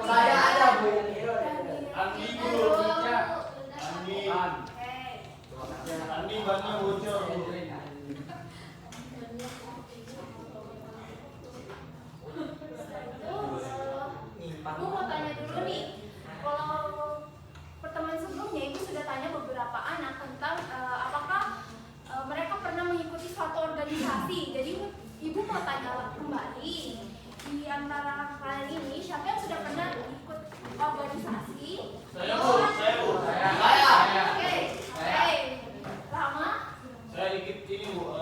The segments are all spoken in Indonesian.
Saya ada Bu. Andi bannya bocor. Aku mau tanya dulu nih, kalau pertemuan sebelumnya Ibu sudah tanya beberapa anak tentang apakah mereka pernah mengikuti suatu organisasi. Jadi Ibu mau tanya kembali, di antara kalian ini siapa yang sudah pernah ikut organisasi? Saya Bu. Oke. Rama? Saya ikut ini Bu.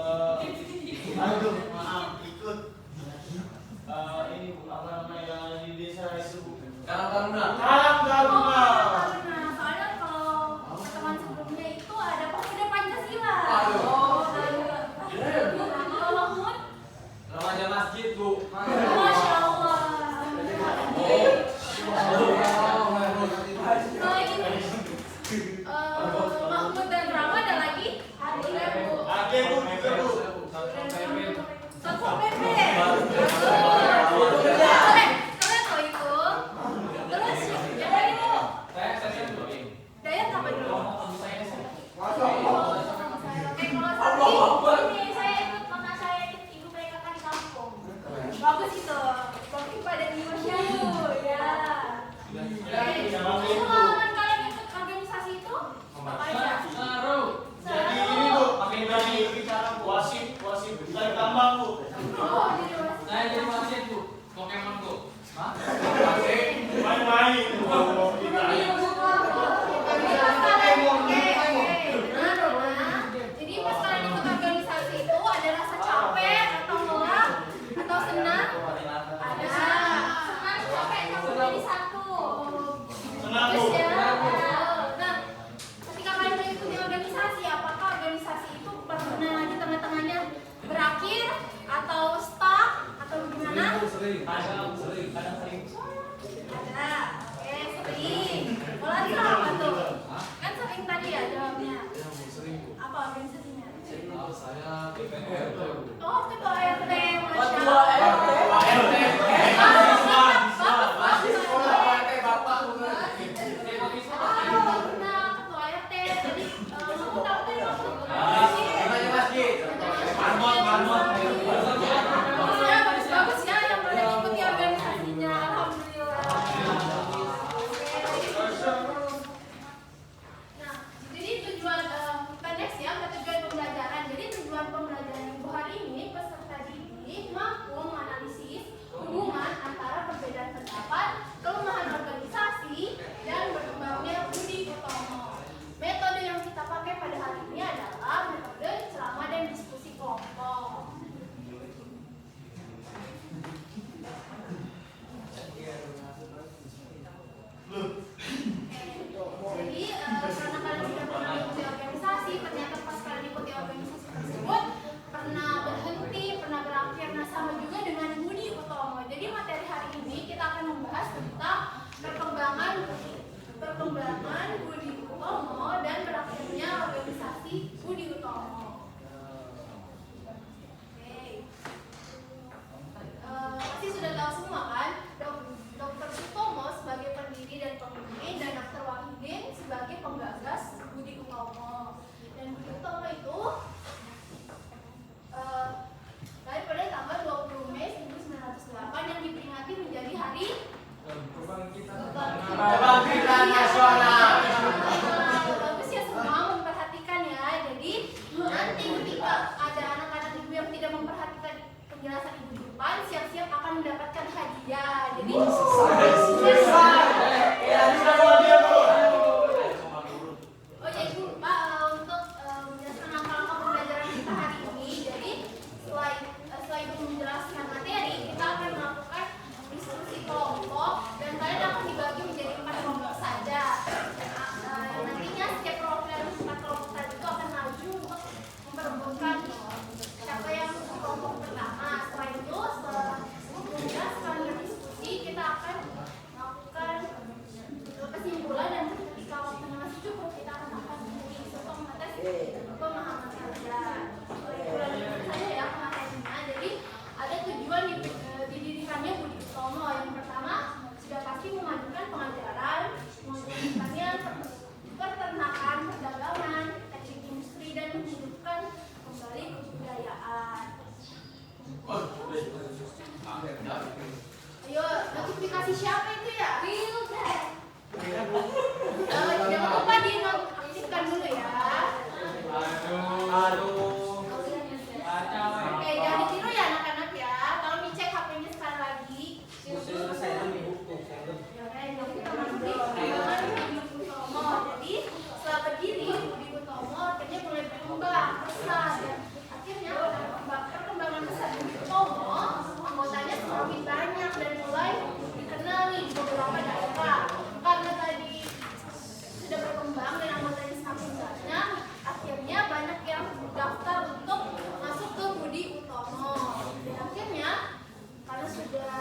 Aduh, maaf ikut. Ini Bu, apa namanya di desa itu Bu? Karang Taruna. Soalnya kalau pertemuan sebelumnya itu ada pemuda Pancasila. Aduh. Kalau Mahmud? Remaja masjid Bu. Masya Allah. Mahmud dan Rama ada lagi? Ada Bu. Ade Bu, juga Bu. Satpol PP. Keren loh itu. Terus yang lain Bu. Dayat apa dulu? Oke, kalau ini saya ikut karena saya ikut ibu mereka kan di kampung. Bagus itu. Bagus pada di Masyayu ya. Pengalaman kalian ikut organisasi itu apa aja? Jadi ini Bu, makin berani bicara wasit dari tambang Bu. Oh, jadi wasit. Saya jadi wasit Bu. Pokemon Go. Hah? Main-main Bu. Jadi pas kalian ikut organisasi itu ada rasa capek atau lelah atau senang? Ada. Senang, capek, kamu jadi satu. Senang Bu. Terus ya. Nah, ketika kalian mengikuti organisasi, apakah organisasi itu pernah di tengah-tengahnya berakhir atau stuck atau bagaimana? Sering. Kadang sering. Ada. Oke, sering. Kalau Adil apa tuh? Kan sering tadi ya jawabnya. Sering Bu. Apa organisasinya? Saya PPR Bu. Oh, ketua RT. Masya Ketua Allah. RT. Masih sekolah RT Bapak Bu. Oh, benar, ketua RT. Jadi, kamu tahu tadi Remaja masjid. Marmot. bagus ya yang pada mengikuti organisasinya. Alhamdulillah. Nah, jadi tujuan next ya, tujuan pembelajaran. Jadi tujuan pembelajaran Ayo, notifikasi siapa itu ya? Jangan lupa dinonaktifkan dulu ya. Aduh. Oke, jangan ditiru ya anak-anak ya. Tolong dicek HP-nya sekali lagi. Jadi kita masuk di perkembangan Budi Utomo. Jadi setelah berdiri, Budi Utomo akhirnya mulai berkembang besar dan akhirnya perkembangan besar Budi Utomo, anggotanya semakin banyak dan mulai dikenal nih di beberapa daerah. Karena tadi sudah berkembang dan anggotanya semakin banyak, akhirnya banyak yang daftar untuk masuk ke Budi Utomo. Dan akhirnya karena sudah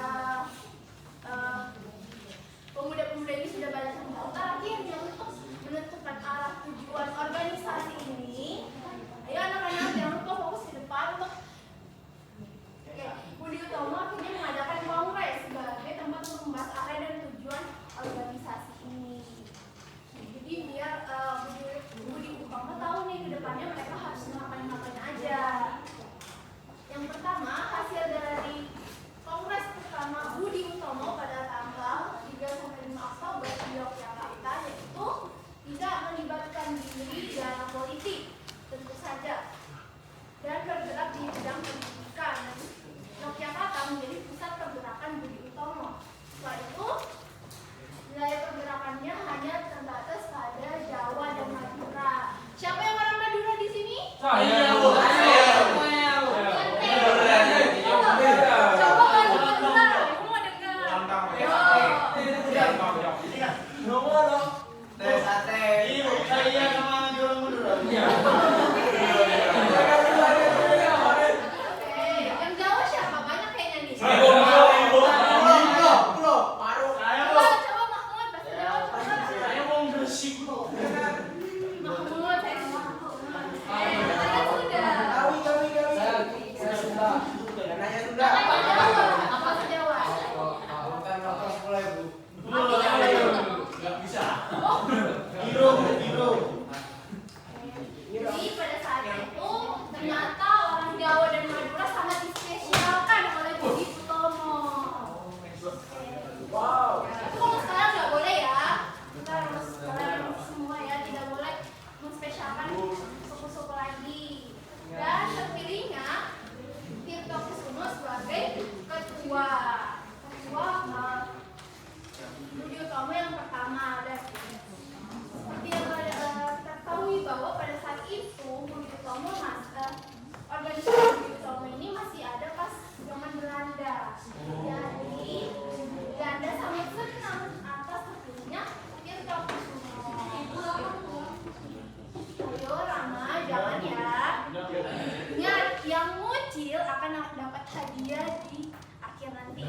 pemuda-pemuda ini sudah banyak yang daftar, akhirnya untuk menentukan arah tujuan organisasi ini, ayo anak-anak jangan lupa fokus ke depan untuk Budi Utomo akhirnya mengadakan kongres sebagai tempat untuk membahas arah dan tujuan organisasi ini. Jadi biar Budi Utomo tahu nih ke depannya mereka harus ngapain aja. Yang pertama, hasil dari kongres pertama Budi Utomo pada tanggal 3-5 Oktober di Yogyakarta, yaitu tidak melibatkan diri dalam politik, tentu saja, dan bergerak di bidang pendidikan. Yogyakarta menjadi pusat pergerakan Budi Utomo. Setelah itu, wilayah pergerakannya hanya terbatas pada Jawa dan Madura. Siapa yang orang Madura di sini? Saya. Coba kan Madura, ibu mau dengar. Saya sama di orang Madura. Oke, yang Jawa siapa? Banyak kayaknya nih. Saya. Coba Mahmud, bahasa Jawa coba. Saya mau Gresik. Mahmud, saya Mahmud. Kalian sudah. Saya sudah. Namanya Jawa, apa bahasa Jawa? Nggak bisa. Hiro. Jadi pada saat itu ternyata orang Jawa dan Madura sangat dispesialkan oleh Budi Utomo. Tapi kalau sekarang nggak boleh ya. Kita harus kalian semua ya tidak boleh menspesialkan suku-suku lagi. Dan terpilihnya Tirto Kusumo sebagai ketua Budi Utomo yang pertama. Dan seperti yang ketahui bahwa pada saat itu Budi Utomo organisasi Budi Utomo ini masih ada pas zaman Belanda. Jadi Belanda sangat senang atas terpilihnya Tirto Kusumo. Ayo Rama, jangan ya. Ingat, yang ngucil akan dapat hadiah di akhir nanti.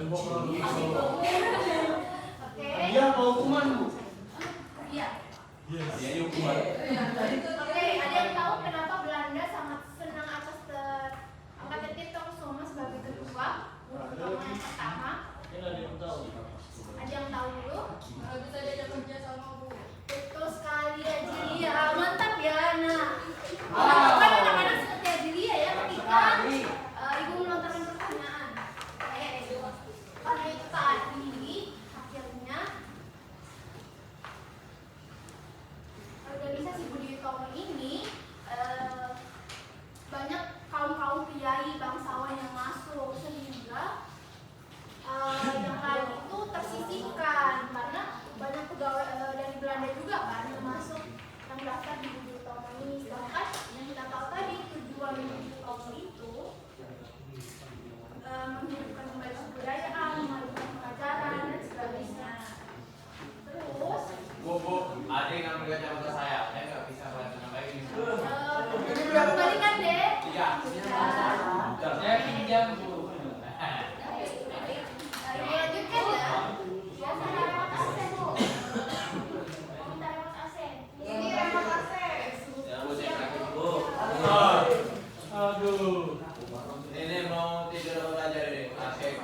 Oke. Dia mau hukuman, Bu. Iya. Dia hukuman. Oke, ada yang tahu kenapa Belanda sangat senang atas angkatan Tirto Kusumo sebagai ketua Budi Utomo yang pertama? Ini ada yang tahu. Ada yang tahu dulu? Bisa diajak kerja sama Bu. Betul sekali Ajilia, mantap ya. Nah, kan anak-anak seperti Ajilia ya ketika ibu melontarkan pertanyaan. Karena itu tadi akhirnya organisasi Budi Utomo ini banyak kaum priai bangsawan yang masuk, sehingga yang lain itu tersisihkan karena banyak pegawai dari Belanda juga kan yang masuk yang daftar di Budi Utomo ini. Sedangkan yang kita tahu tadi tujuan Budi Utomo itu menghidupkan kembali kebudayaan, memajukan pengajaran dan sebagainya. Terus Ada yang ngambil kacamata saya nggak bisa baca nama ini. kembalikan deh. Iya. Saya pinjam, Bu. Lanjutkan ya. Biasa remote AC Bu. Minta remote AC. Ini remote AC. Ya, Bu, saya lagi, Bu. Aduh. Ini mau tidur apa belajar ini? Asik.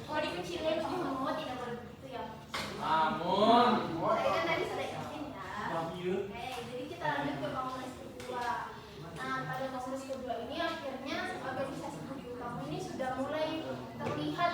Mau dikecilin kamu tidak boleh begitu ya. Namun, Saya kan tadi sudah izin ya. Iya. Oke, jadi kita lanjut ke kongres kedua. Nah, pada kongres kedua ini akhirnya organisasi Budi Utomo ini sudah mulai terlihat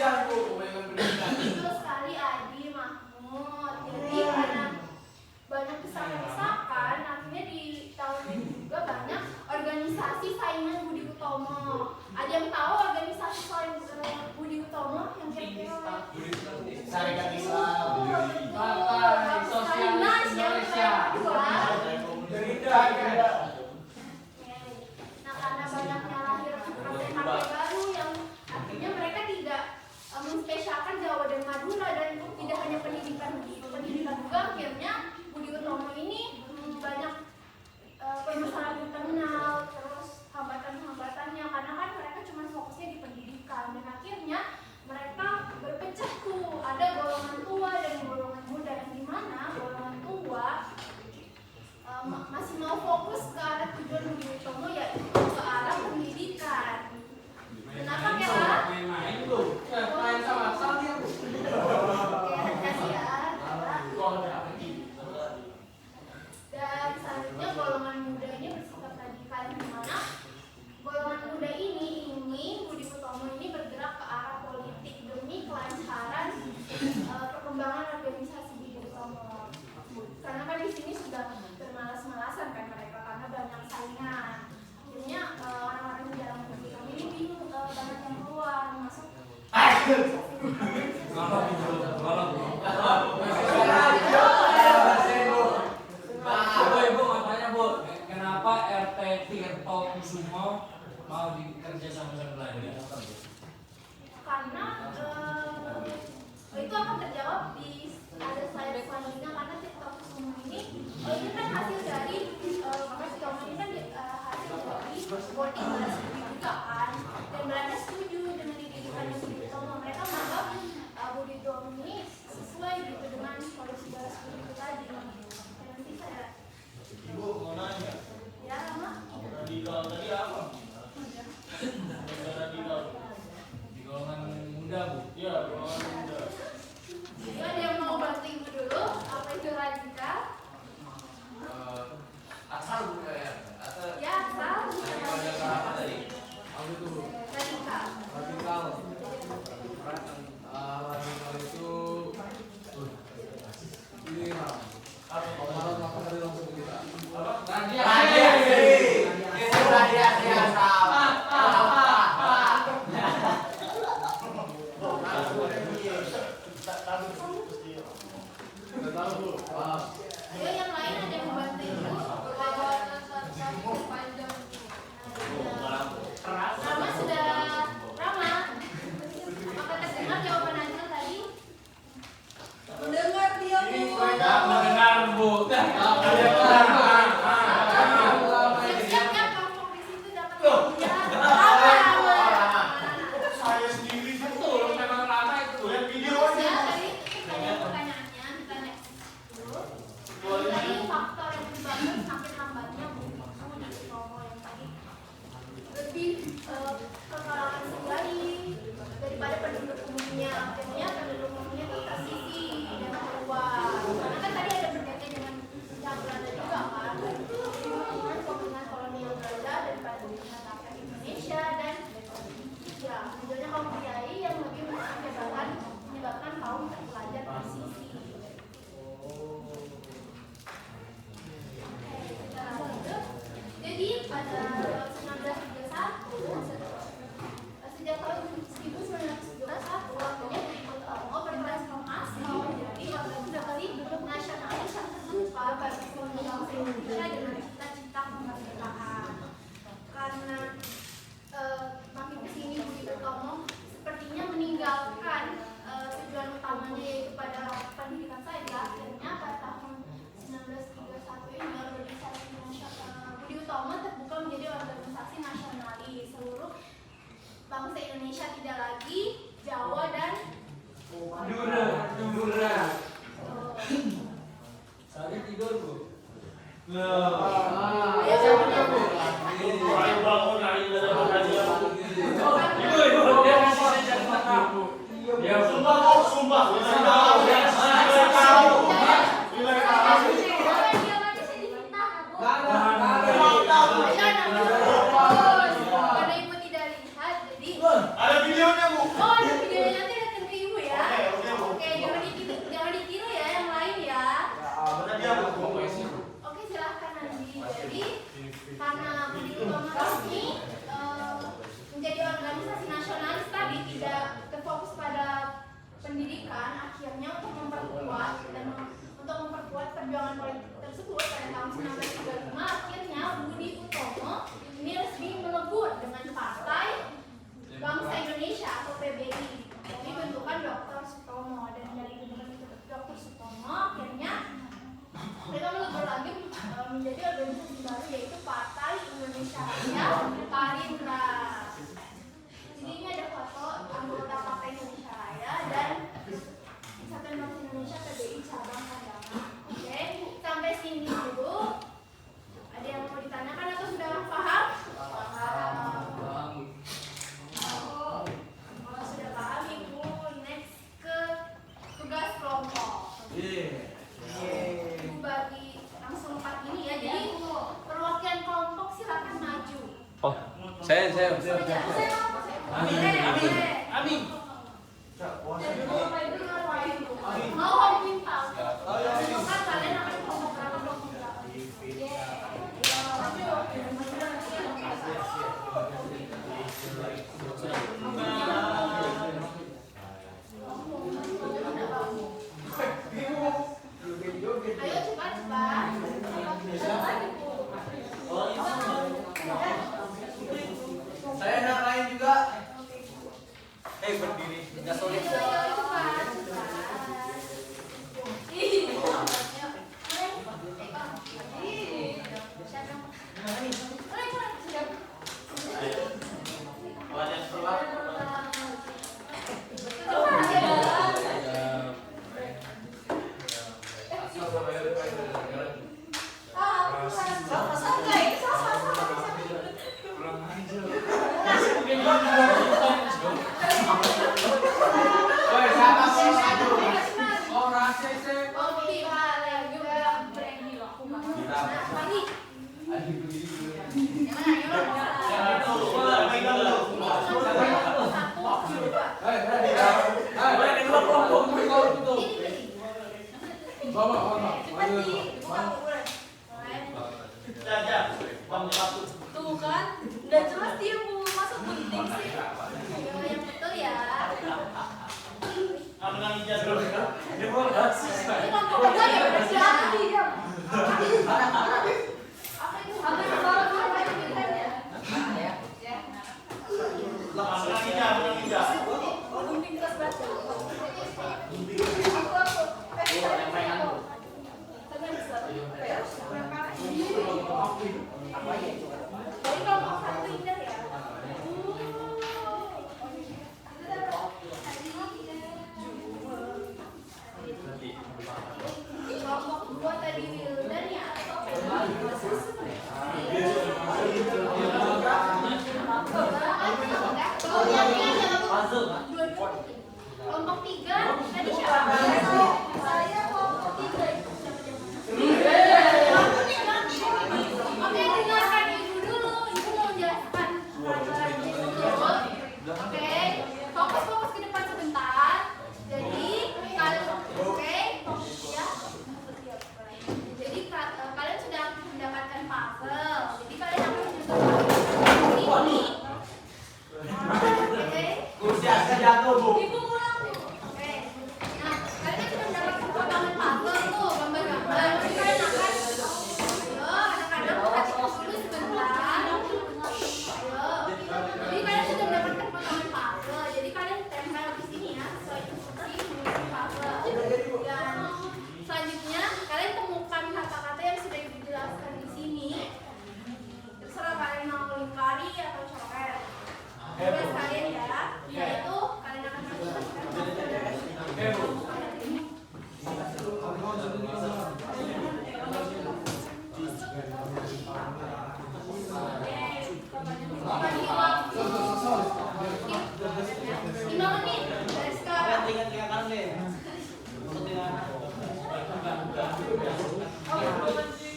pendidikan Bu, kebanyakan pendidikan. Betul sekali Adi Mahmud. Jadi karena banyak desakan-desakan, akhirnya di tahun ini juga banyak organisasi saingan Budi Utomo. Ada yang tahu organisasi saingan Budi Utomo yang kira-kira? Syarikat Islam. Betul. Salinas yang kedua. Nah, karena banyaknya lahir partai-partai baru yang artinya mereka tidak menspesialkan Jawa dan Madura dan tidak hanya pendidikan juga, akhirnya Budi Utomo ini banyak permasalahan internal, terus hambatan-hambatannya karena kan mereka cuma fokusnya di pendidikan dan akhirnya mereka berpecah tuh, ada golongan tua dan golongan muda yang dimana golongan tua masih mau fokus ke arah tujuan Budi Utomo yaitu ke arah pendidikan. Kenapa Kela? Main Bu. Main sama dia Bu. Oke, kasih ya. Dan selanjutnya golongan muda ini bersikap radikal di mana golongan muda ini ingin Budi Utomo ini bergerak ke arah politik demi kelancaran perkembangan organisasi Budi Utomo. Karena kan di sini sudah bermalas-malasan kan mereka karena banyak saingan. Akhirnya orang-orang di dalam Budi Utomo ini bingung banyak yang keluar masuk. Ibu mau tanya Bu, kenapa RT Tirto Kusumo mau dikerja sama Belanda? Karena itu akan terjawab di ada slide selanjutnya karena TikTok semua ini kan hasil dari Utomo ini kan hasil dari voting balas budi juga kan dan Belanda setuju dengan didikannya Budi Utomo. Mereka menganggap Budi Utomo ini sesuai gitu dengan polisi balas budi itu tadi. Dan nanti saya Ibu mau nanya, ya lama radikal tadi apa? Radikal. Di golongan muda Bu. Iya, golongan muda. jadi ada yang mau bantu ibu dulu apa itu radikal? Asal Bu ya. Asal. Ya, tahu. Radikal apa tadi? Apa itu Bu? Radikal. Radikal. Radikal itu ini apa tadi langsung kita? Radiasi. Itu radiasi asal. Ayo yang lain ada yang membantu ibu. Rama sudah Rama. Apakah terdengar jawaban Angel tadi? Mendengar dia Bu. Enggak mendengar Bu. Siap-siap ya kelompok di situ dapat hadiah. Rama. Saya sendiri Betul, memang lama itu. lihat Ya, videonya. tadi pertanyaannya ditanya dulu. Tadi faktor Saya. Amin. Mau kamu minta? Kan kalian akan kelompok berapa kelompok berapa? Ayo cepat. Saya nak lain juga. Berdiri. Nggak solid. Kalian keluar. Woi, siapa sih? Orang CC. Tuh kan, udah jelas dia mau masuk politik sih. Yang betul ya. Dengan hijau dulu. Ini kelompok kedua ya udah siapa nih dia? Apa itu? Apa itu kalau kita pilihannya? Dengan hijau. Gunting keras batu. Jadi kelompok satu indah ya. Kelompok dua tadi Wildan ya. Kelompok tiga tadi siapa? Saya kelompok tiga. Oke, dengarkan ibu dulu. Ibu mau menjelaskan pelajarannya dulu. Oke, fokus ke depan sebentar. Jadi kalian oke, fokus ya. Jadi kalian sudah mendapatkan puzzle. Jadi kalian akan menyusun ini. Oke. Kursi jatuh, Bu. Ibu ulang. Oke. Nah, kalian sudah mendapatkan potongan puzzle tuh, gambar-gambar. Jadi kalian akan ayo, anak-anak kasih dulu sebentar. Ayo. Jadi kalian sudah mendapatkan potongan puzzle. Jadi kalian tempel di sini ya, sesuai instruksi menulis puzzle. Dan selanjutnya kalian temukan kata-kata yang sudah dijelaskan di sini. Terserah kalian mau lingkari atau coret. Tugas kalian ya, yaitu kalian akan masukkan bagi waktu 5 menit dari sekarang.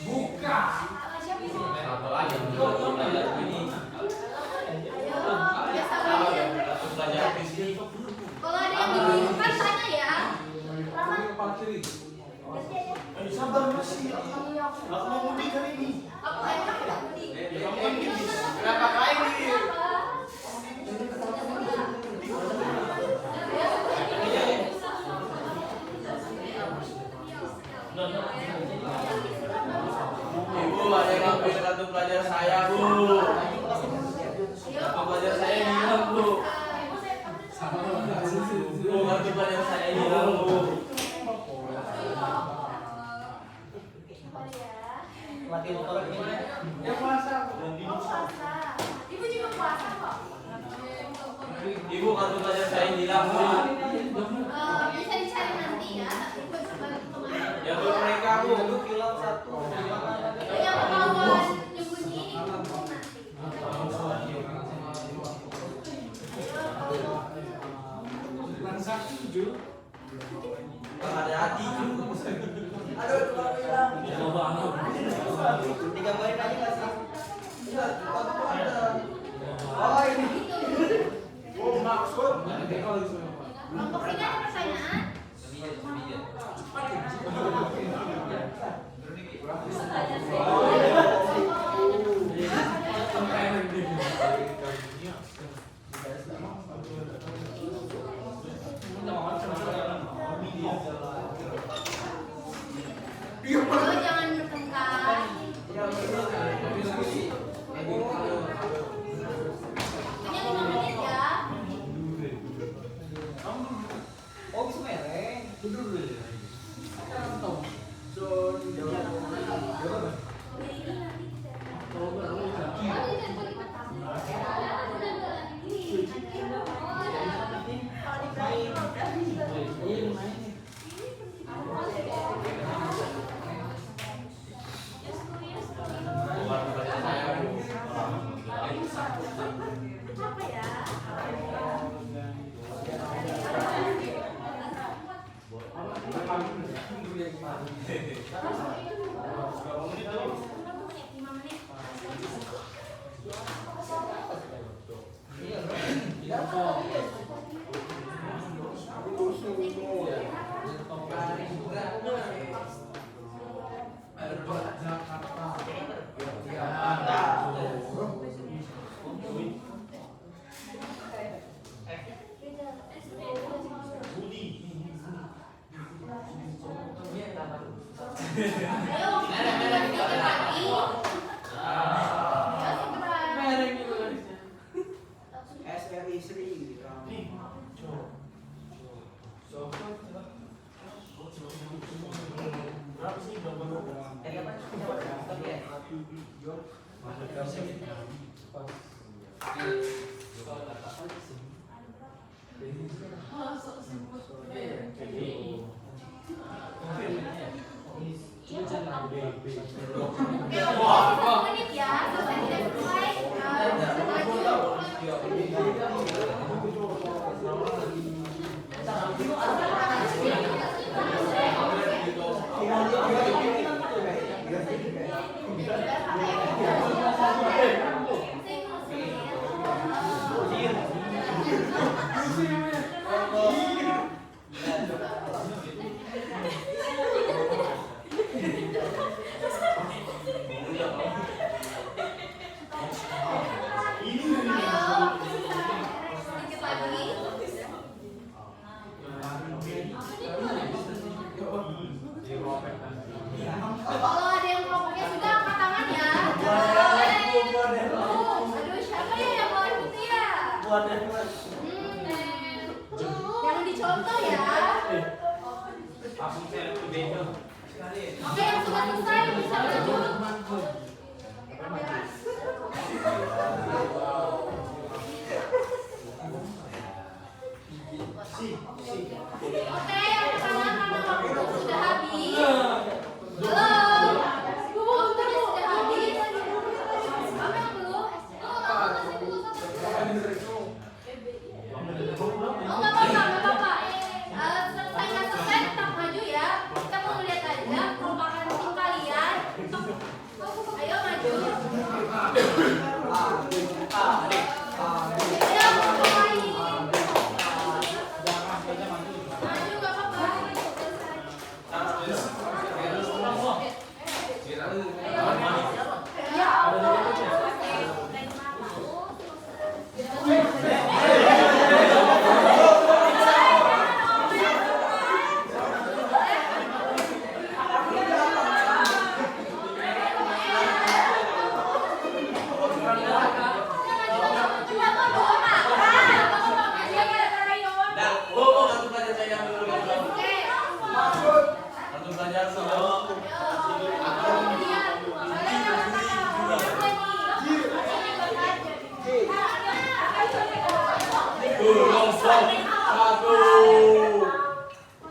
Buka. Siapa itu? Satu aja. Ayo, biasa kalian. Belajar di sini. Kalau ada yang dibingungkan tanya ya. Rahman. Sabar masih. Aku mau mudik hari ini. Aku enak nggak budi? Berapa kali nih? Ibu, ada yang ngambil kartu pelajar saya, Bu. Kartu pelajar saya hilang, Bu. Bu, kartu pelajar saya hilang, Bu. Ya puasa. Oh, puasa. Ibu juga puasa kok. Ibu, kartu pelajar saya hilang, Bu. Bisa dicari nanti ya. Ibu bisa balik kemana? Ya, Bu, mereka, Bu. Yang ketahuan nyembunyi ibu nanti. Transaksi 7. Ada hati. Aduh, keluar hilang. Coba Digambarin aja nggak sih? Enggak, aku ada. Kelompok ini ada pertanyaan? Halo, jangan bertengkar. Waktunya 5 menit ya. Oh, bisa mereng. Apa ya? Lima menit. Ayo, kita lagi. Ayo, segera. SRI Sri Berapa sih Oke, 1 menit ya. Selesai tidak sesuai. Sedikit lagi. Kalau ada yang kelompoknya sudah angkat tangan ya. Aduh, siapa ya yang mau ikut ya? Yang dicontoh ya. Oke, yang sudah selesai bisa maju. Oke, yang pertama karena waktu sudah habis. Halo, waktunya sudah habis. Apa yang belum? Oh, nggak apa-apa. Selesai nggak selesai tetap maju ya. Kita mau lihat aja perubahan tim kalian. Ayo maju. Ayo mulai. Maju nggak apa-apa.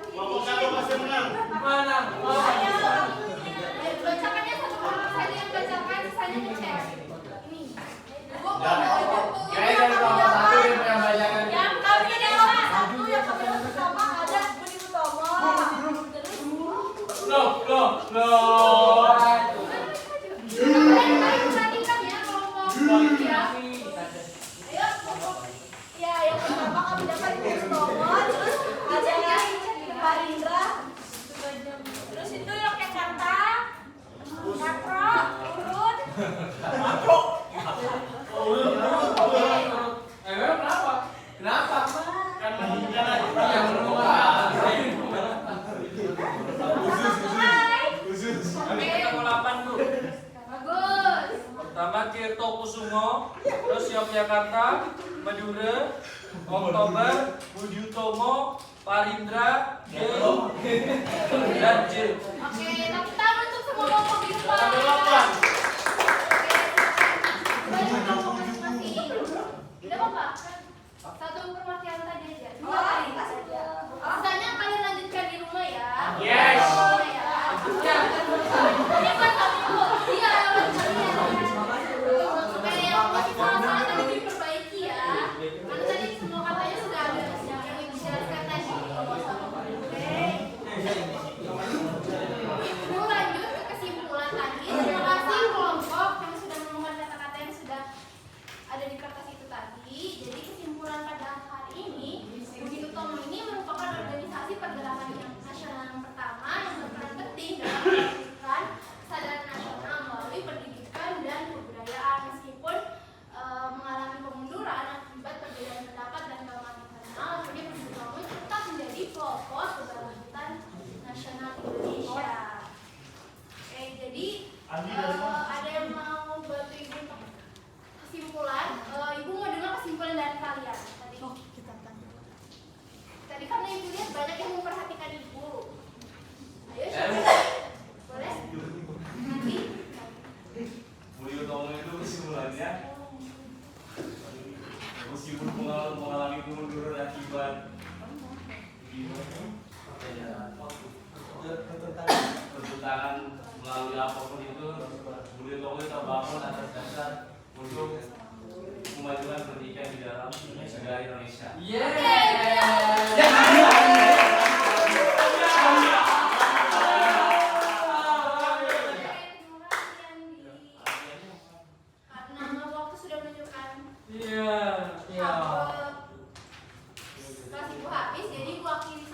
Kelompok satu pasti menang. Bacakannya satu kelompok saja yang bacakan, sisanya ngecek. Ini. Kayaknya dari kelompok satu yang bacakan. Yang kami dewa satu, yang kami bersama ada Budi Utomo. Kalian perhatikan ya kelompok ya. Ayo kelompok. Ya, yang pertama Yogyakarta, Madura, Oktober, Budi Utomo, Parindra, G, dan J. Oke, tepuk tangan untuk semua kelompok di depan. Tanggal 8. Banyak kelompok masing-masing. Udah apa? Satu perwakilan tadi aja. Dua kali saja. Sisanya kalian lanjutkan di rumah ya. Yes. Di rumah ya. Ini kan kami buat dia lawan kalian. Supaya yang masih salah-salah tadi diperbaiki ya. Karena tadi semua katanya sudah ada yang dijelaskan tadi. Oke. Mau lanjut ke kesimpulan tadi. Terima kasih kelompok yang sudah menemukan kata-kata yang sudah ada di kertas itu tadi. Jadi kesimpulan pada hari ini, Budi Utomo ini merupakan organisasi pergerakan yang nasional yang pertama yang berperan penting dalam mewujudkan kesadaran nasional melalui pendidikan dan kebudayaan meskipun mengalami kemunduran akibat perbedaan pendapat dan keamanan internal. Akhirnya Budi Utomo tetap menjadi pelopor keberlanjutan nasional Indonesia. Oke, jadi ada yang mau bantu ibu untuk kesimpulan? Ibu mau dengar kesimpulan dari kalian tadi. Tadi karena ibu lihat banyak yang memperhatikan ibu. Ayo siapa? Boleh? Nanti. Budi Utomo itu kesimpulannya meskipun mengalami kemunduran akibat pertentangan melalui apapun itu, Budi Utomo terbangun atas dasar untuk memajukan pendidikan di dalam negara Indonesia. Karena waktu sudah menunjukkan Iya. kelas ibu habis, jadi ibu akhiri